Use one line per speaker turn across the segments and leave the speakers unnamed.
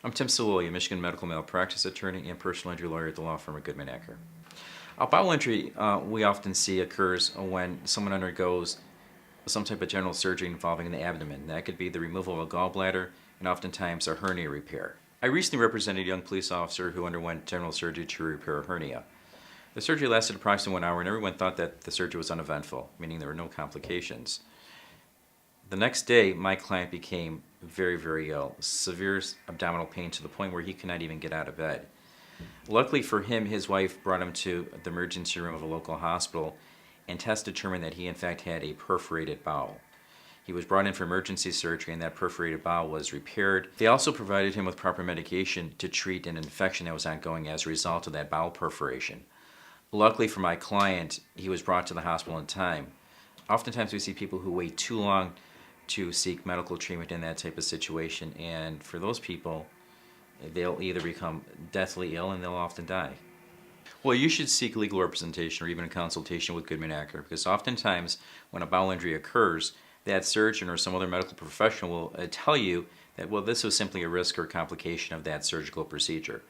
I'm Tim Sulloli, a Michigan medical malpractice attorney and personal injury lawyer at the law firm of Goodman Acker. A bowel injury we often see occurs when someone undergoes some type of general surgery involving the abdomen. That could be the removal of a gallbladder and oftentimes a hernia repair. I recently represented a young police officer who underwent general surgery to repair a hernia. The surgery lasted approximately 1 hour and everyone thought that the surgery was uneventful, meaning there were no complications. The next day, my client became very ill, severe abdominal pain to the point where he could not even get out of bed. Luckily for him, his wife brought him to the emergency room of a local hospital and tests determined that he in fact had a perforated bowel. He was brought in for emergency surgery and that perforated bowel was repaired. They also provided him with proper medication to treat an infection that was ongoing as a result of that bowel perforation. Luckily for my client, he was brought to the hospital in time. Oftentimes we see people who wait too long to seek medical treatment in that type of situation, and for those people, they'll either become deathly ill and they'll often die. Well, you should seek legal representation or even a consultation with Goodman Acker, because oftentimes when a bowel injury occurs, that surgeon or some other medical professional will tell you that, well, this was simply a risk or complication of that surgical procedure.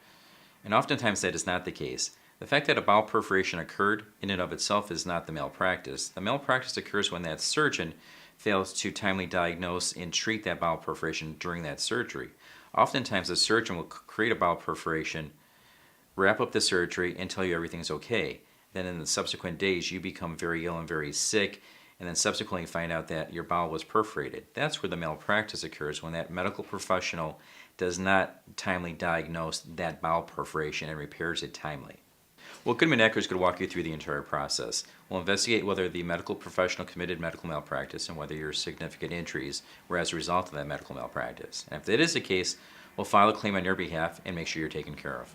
And oftentimes that is not the case. The fact that a bowel perforation occurred in and of itself is not the malpractice. The malpractice occurs when that surgeon fails to timely diagnose and treat that bowel perforation during that surgery. Oftentimes the surgeon will create a bowel perforation, wrap up the surgery, and tell you everything's okay. Then in the subsequent days you become very ill and very sick, and then subsequently find out that your bowel was perforated. That's where the malpractice occurs, when that medical professional does not timely diagnose that bowel perforation and repairs it timely. Well, Goodman Acker is going to walk you through the entire process. We'll investigate whether the medical professional committed medical malpractice and whether your significant injuries were as a result of that medical malpractice. And if that is the case, we'll file a claim on your behalf and make sure you're taken care of.